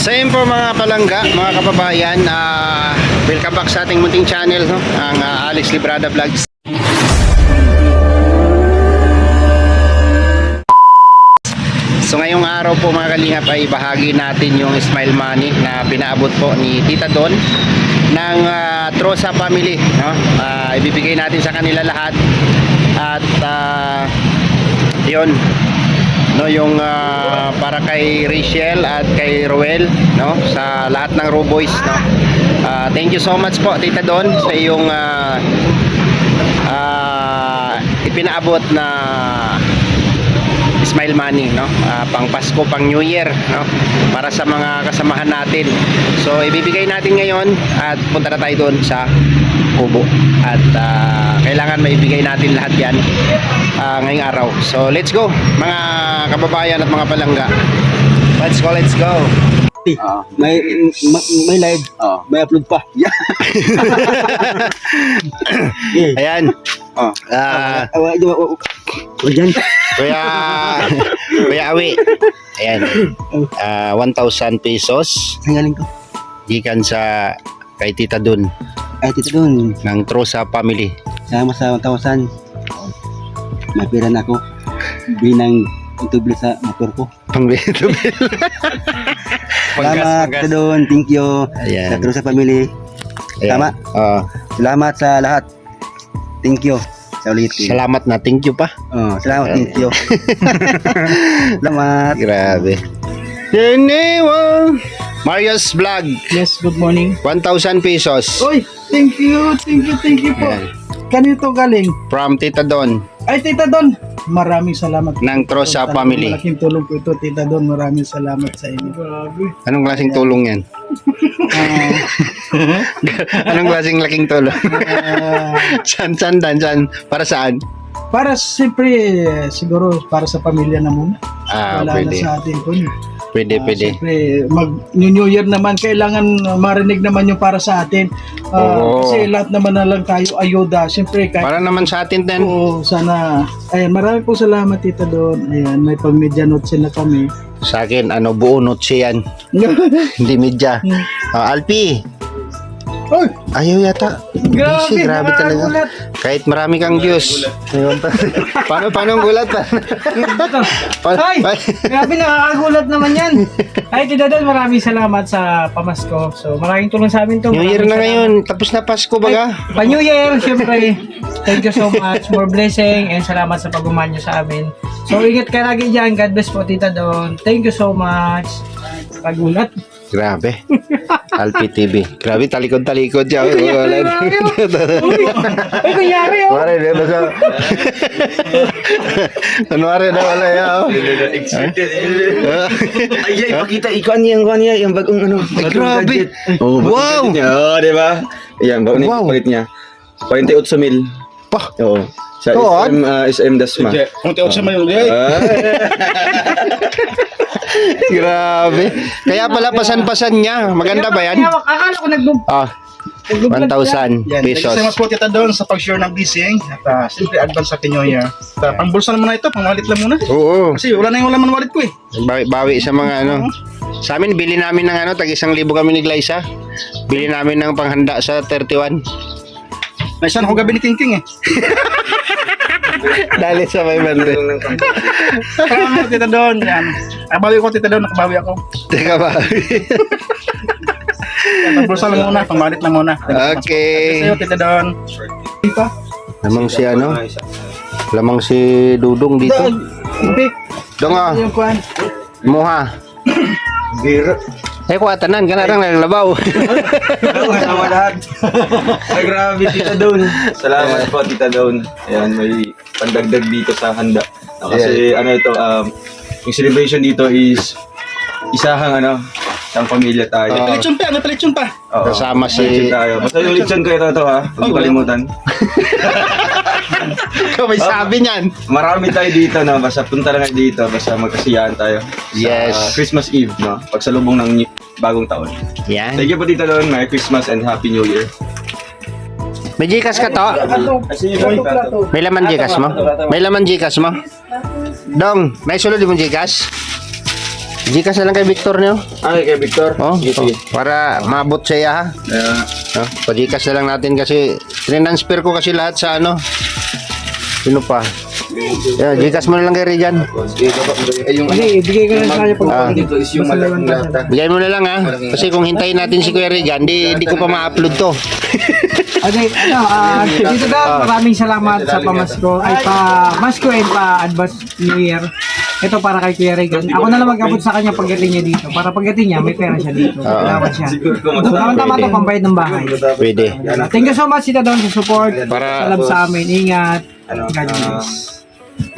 So yun po mga palangga, mga kababayan, welcome back sa ating munting channel, no? Ang Alex Librada Vlogs. So ngayong araw po mga kalingap ay bahagi natin yung Smile Money na pinaabot po ni Tita Don ng Trosa family, no? Ibibigay natin sa kanila lahat at yun, no, yung para kay Rachel at kay Roel, no, sa lahat ng Roboys, no. Thank you so much po Tita Don sa iyong ipinaabot na Smile Money, no, pang Pasko, pang New Year, no, para sa mga kasamahan natin. So ibibigay natin ngayon at punta na tayo doon sa Kubo at kailangan maibigay natin lahat yan ngayong araw. So let's go mga kababayan at mga palangga. Let's go. May live, may upload pa. Ayan. Diyan. Kuya Awi. Ayan. 1,000 pesos. Ang galing ko. Gikan sa kay Tita Don Ay, Tita Don. ng Trosa family. Sama sa 1,000. May pera na ako. Bili ng tubig sa motor ko. Pang-beto. Salamat, Tita Don. Thank you. Ayan. Sa Trosa family. Tama. Salamat sa lahat. Thank you. Sa ulitin. Salamat na. Thank you pa. Salamat. Thank you. Salamat. Grabe. Anyway, Marius Vlog. Yes, good morning. 1,000 pesos. Oy, thank you po. Ayan. Kanito galing? From Tita Don Ay, Tita Don, maraming salamat. ng Trosa Talagang family. Malaking tulong po ito, Tita Don. Maraming salamat sa inyo. Grabe. Anong klaseng tulong yan? Anong klaseng laking tulong? Saan? Para saan? Para siyempre, siguro para sa pamilya na muna. Wala Pwede. na sa atin po. Pwede. Siyempre, mag-New Year naman, kailangan marinig naman yung para sa atin. Oo. Kasi lahat naman na lang tayo ayuda. Siyempre, kahit Para naman sa atin din. oo, sana. Ayan, marami po salamat, Tita Don. Ayan, may pag-media notes na kami. Sa akin, buo notse yan. Hindi media. Alpi, Oy, ayaw yata. Busy, grabe talaga. nakakagulat. Kahit marami kang views. Paano ang gulat? Ay, grabe, nakakagulat naman yan. Ay, Tita Don, maraming salamat sa pamasko. So, maraming tulong sa amin to. New Year Maraming na salamat. ngayon. Tapos na Pasko baga. Pa-New Year, syempre. Thank you so much. More blessing and salamat sa pagmamahal niyo sa amin. So, ingat ka lagi dyan. God bless po, Tita Don. Thank you so much. Kagulat. Grabe. Alpi TV. Grabe, talikod-talikod siya. Ay, kunyari, oh. Mare, di ba sa... Kunwari na wala yan. Ay, ipakita. Ikuan niya. Yung bagong ano. Ay, grabe. Wow! Oo, di ba? Ayan, bago Wow. wow. Palit niya. 48,000. Pa! Oo. Sa Tuon? SM Dasma. Kung tiyo sa mayo, Grabe. Kaya pala pasan-pasan niya. Maganda ba yan? Akala ko nag-book. 1,000 pesos. Salamat po, Tita Don, sa pag-share ng blessing. At siyempre, advance sa New Year. Pang-bulsa naman na ito, pang-wallet lang muna. Oo. Kasi wala na yung laman wallet ko eh. Bawi sa mga ano. Sa amin, bili namin ng tag 1,000 kami ni Glyza. Bili namin ng panghanda sa 31. May saan ako gabi ni King King eh. Dali sa 500. Salamat, Tita Don. Yan. Nakabawi ko, Tita Don. Nakabawi ako. Teka ba? Pang-bulsa lang muna, pang-wallet lang muna. Okay. Sa'yo, Tita Don. Pa? Lamang si Lamang si Dudong dito. Hindi. Dong Yung kuhan. Muha. Bira. Kuwatanan, kanarang naglabaw. Sama lahat. Ay, grabe, Tita Don. Salamat po, Tita Don. Ayan, may pandagdag dito sa handa. Kasi, ito, yung celebration dito is isahang, isang pamilya tayo. May pelitsyon pa. Oo. Kasama si... Lechon tayo. Basta yung lechon ko ito, ha? Huwag niyo kalimutan. Ikaw may sabi niyan. Marami tayo dito, no? Basta punta lang kayo dito. Basta magkasiyahan tayo. Sa Yes. Christmas Eve, no? Pagsalubong ng bagong taon. Yan. Thank you po, Tita Don. Merry Christmas and Happy New Year. May Gcash ka to? May laman Gcash mo? May laman Gcash mo? Dong, may sulod mo Gcash? Gcash na lang kay Victor niyo. Ay, kay Victor. Oh, Sige, sige. para maabot siya ha. No? Pa-Gcash na lang natin kasi transfer ko kasi lahat sa ano. Sino pa? Yeah, Gcash mo na lang kay Regan. Sige, ay, yung Hindi, ibigay ko lang sa kanya pag dito is yung malaking lata. Bigay mo na lang ha. Kasi kung hintayin natin si Kuya Regan, di ko pa ma-upload to. Okay, dito daw, maraming salamat sa pamasko, ay pa-masko and pa-advance New Year. Ito para kay Kuya Regan. Ako na lang mag-abot sa kanya pagdating niya dito. Para pagdating niya, may pera siya dito. Salamat siya. Tama-tama ito, pambayad ng bahay. Pwede. Thank you so much, Tita Don, sa support. Para- Sa love sa amin. Ingat. God bless.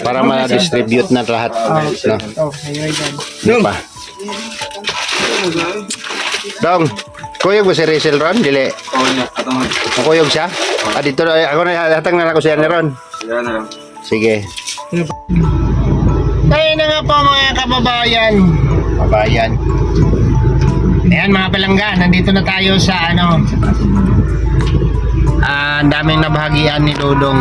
Para ma-distribute na lahat. No? Oh, kay Regan. Ano pa? Dong, kuyog ba si Rizal Ron? Dili. Oo niya, atang Kuyog siya? Dito na, ako na hatang na ako siya ni Ron. sila na lang. Sige. Tayo na nga po mga kababayan. Kababayan. Ayan mga palangga, nandito na tayo sa ano. Ang daming nabahagian ni Dodong.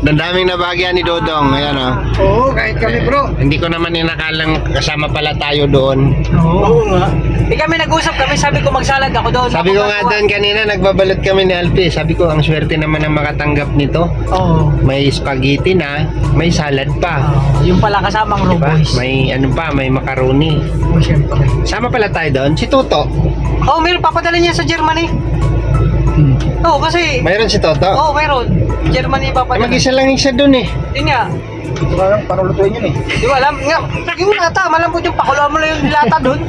Ang daming nabahagian ni Dodong. Ayan o. Oo, kahit kami bro. Hindi ko naman inakalang kasama pala tayo doon. Oo nga. Kami nag-usap kami, sabi ko magsalad ako doon. Sabi ko nga doon kanina, nagbabalot kami ni Alpi. Sabi ko, ang swerte naman ang makatanggap nito. Oo. May spaghetti na, may salad pa. Yung pala kasamang Diba? Roboys. May ano pa, may macaroni. Oh, syempre. Sama pala tayo doon, si Toto. Oh, meron papadala niya sa Germany. Oo, kasi... Mayroon si Toto. Oo, meron. Germany Ay, papadala. mag-isa lang siya doon eh. Yun nga. Parang parulutuin yun eh. Di ba alam? Nga, yung lata, malambot yung pakuluan mo lang yung lata doon.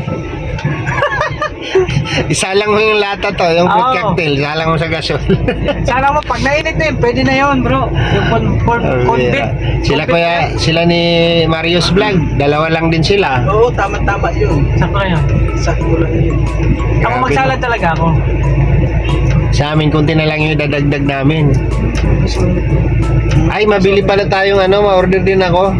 Isa lang mo yung lata to, yung fruit Oo. cocktail. Isa lang mo sa gasol. Sana mo, pag nainit na yun, pwede na yun, bro. Yung convict. Sila ni Marius Vlog. Dalawa lang din sila. Oo, tama-tama yun. Saan ka yun? Sakto lang yun. Ako magsalad talaga ako. Sa amin, kunti na lang yung dadagdag namin. Ay, mabili pala tayong ano, ma-order din ako.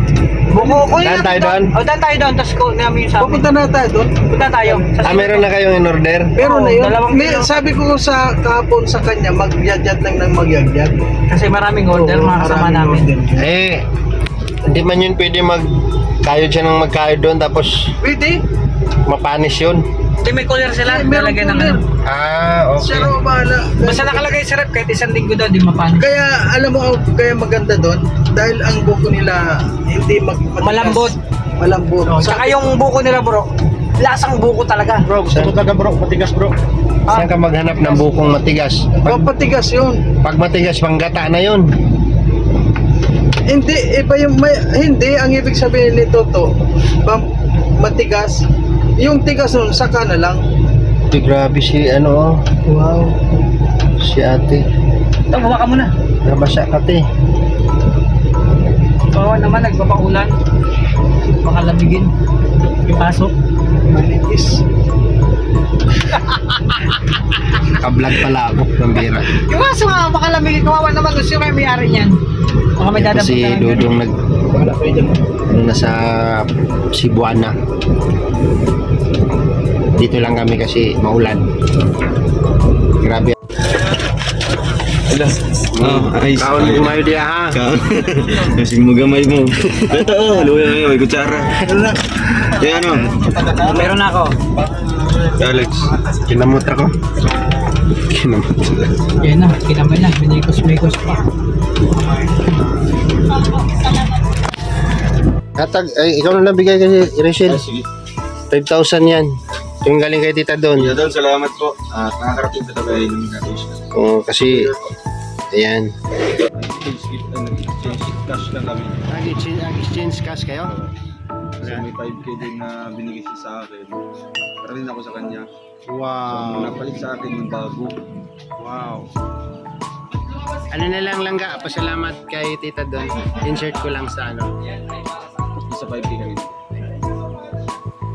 Buko ko Daan tayo doon? O, daan tayo doon. Tapos ko namin yung sa amin. Pupunta na tayo doon. Punta tayo. Meron na kayong in-order? Meron na Oo, yun. dalawang kilo. Sabi ko sa kahapon sa kanya, magyadyad lang ng magyadyad. Kasi maraming order, mga kasama namin. Eh, hindi man yun pwede magkayod siya ng magkayod doon tapos Pwede. mapanis yun. Hindi, may cooler sila. Meron Nalagay ng cooler. ano. Ah, okay. Siya raw bahala. Basta nakalagay sa rep, kahit isang linggo daw, di mapanis. Kaya alam mo kaya maganda doon dahil ang buko nila hindi matigas. Malambot. Malambot. Oh, tsaka yung buko nila, bro. Lasang buko talaga. Bro, gusto ko talaga bro, matigas bro. Saan ka maghanap ng bukong matigas? Papatigas yun. Pag matigas, panggata na yun. Hindi, iba yung hindi ang ibig sabihin nito to. Matigas. Yung tigas nun, saka na lang. Di grabe si ano, Wow. si ate. Ito, bawa ka muna. Nabasa ka te. Oo naman, nagpapaulan. Baka lamigin. Ipasok. Manipis. Kablog pala ako ng bira. Yung aso nga, baka lamigin. Kawawa naman doon. Sino kayo may-ari niyan? Baka may dadapot Kasi na lang. Dudong nasa Cebuana. Dito lang kami kasi maulan. Grabe. Ayos. Kaon mo mayo diya ha. Kasing mo gamay mo. Ito, luya ngayon, may kutsara. Yan ano, Meron ako. Alex. Kinamot ako. Kinamot. Yan na, kinamay na. Minikos-mikos pa. Katag, ay, ikaw na nabigay kasi Rachel. Sige. 5,000 yan. Yung galing kay Tita Don. Kuya Don, salamat po. At nakakarating pa tayo ng natin. Kasi, ayan. Cash lang kami. Nag-exchange cash kayo? Kasi may 5K din na binigay siya sa akin. Para rin ako sa kanya. So, Wow. napalit sa akin yung bago. Wow. Ano na lang langga, pasalamat kay Tita Don. Insert ko lang sa ano. Isa 5K kami.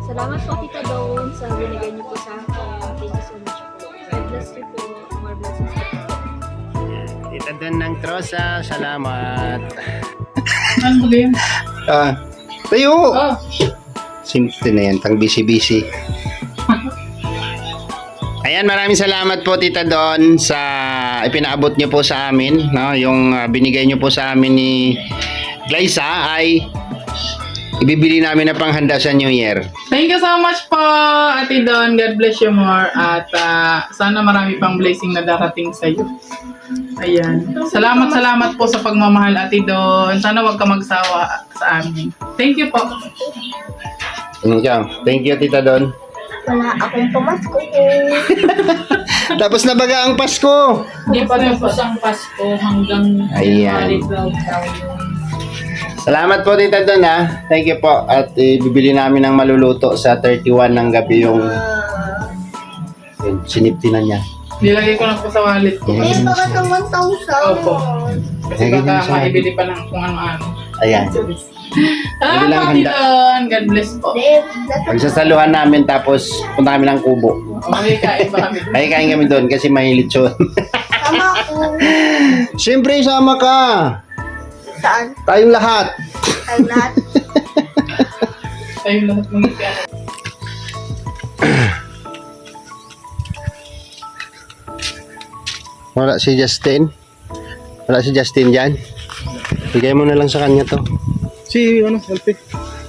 Salamat po Tita Dawn sa binigay niyo po sa akin. Thank you so much po. God bless you po. More blessings po. Tita Don ng Trosa, salamat. Ano ba yun? Tayo! Simple na yan, pang busy-busy. Ayan, maraming salamat po Tita Don sa ipinaabot niyo po sa amin, no? Yung binigay niyo po sa amin ni Glyza ay ibibili namin na panghanda sa New Year. Thank you so much po, Ate Don. God bless you more. At sana marami pang blessing na darating sa iyo. Ayan. Salamat po sa pagmamahal, Ate Don. Sana wag ka magsawa sa amin. Thank you po. Thank you, Tita Don. Wala akong pamasko. Tapos na baga ang Pasko. Hindi pa rin po ang Pasko hanggang Ayan. January 12 daw yun. Salamat po, Tita Don, ha. Thank you po. At bibili namin ng maluluto sa 31 ng gabi yung sinipti na niya. Nilagay ko na po sa wallet ko. Eh, baka ng 1,000. Opo. Kasi Lagay baka din sa- maibili pa ng kung ano-ano. Ayan. Salamat lang po, Ate handa. Don. God bless po. Pagsasaluhan namin tapos punta kami ng kubo. Okay, kain ba kami? Ay, kain kami doon kasi may lechon. Tama ko. Siyempre, sama ka. Saan? Tayong lahat. Ang lahat. Tayo lahat ng ikan. Wala si Justin. Wala si Justin dyan. Bigay mo na lang sa kanya to. Selfie.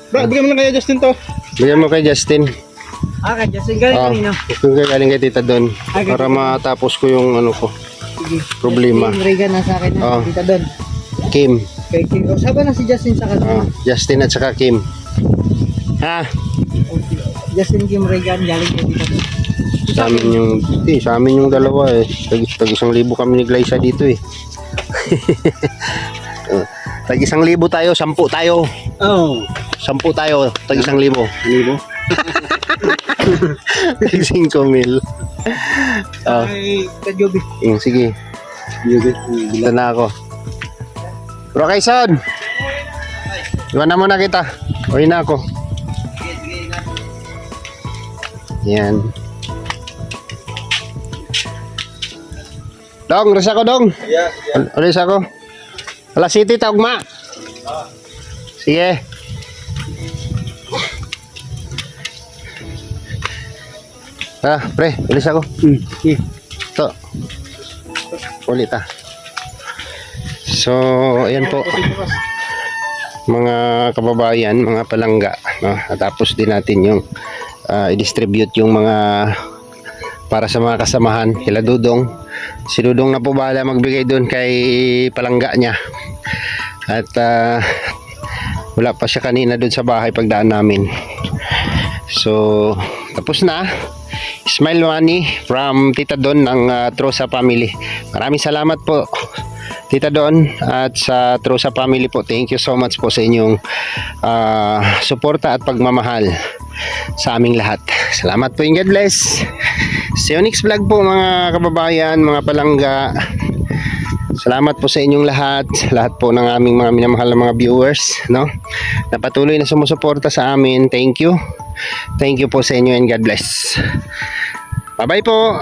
Bigyan mo lang kaya Justin to. Bigyan mo kay Justin. Okay, Justin, galing Oh, kanino? kung galing kay Tita Don. Ay, Para matapos ko yung ano ko. Sige. Problema. Justin, Reagan nasa akin na. Oh. Tita Don. Kim. Kay Kim. O, sabi na si Justin sa kanila. Justin at saka Kim. Ha? Justin, Kim, Reagan, galing kay Tita Don. Sa amin yung dalawa eh. Tag 1,000 kami ni Glyza dito eh. Tag 1,000 tayo, 10 tayo. Oh, 10 tayo, tag 1,000. libo. Tag 5,000. Oh, Ay, Kajobi. sige. Yugit. Dito na ako. Bro Quezon! Iwan na muna kita. Uwi na ako. Yan. Dong, resa ko dong. Alis ako. Alas City, Tagma. Sige. Pre, alis ako. Sige. Ito. Ulit So, ayan po. Mga kababayan, mga palangga. No? At tapos din natin yung i-distribute yung mga para sa mga kasamahan. Kila Dudong. Si Dudong na po bahala magbigay doon kay palangga niya. At wala pa siya kanina doon sa bahay pagdaan namin. So, tapos na. Smile Money from Tita Don ng Trosa Family. Maraming salamat po Tita Don at sa Trosa Family po. Thank you so much po sa inyong suporta at pagmamahal sa aming lahat. Salamat po and God bless. See you next vlog po mga kababayan, mga palangga. Salamat po sa inyong lahat po ng aming mga minamahal na mga viewers, no? Na patuloy na sumusuporta sa amin. Thank you. Thank you po sa inyo and God bless. Bye-bye po.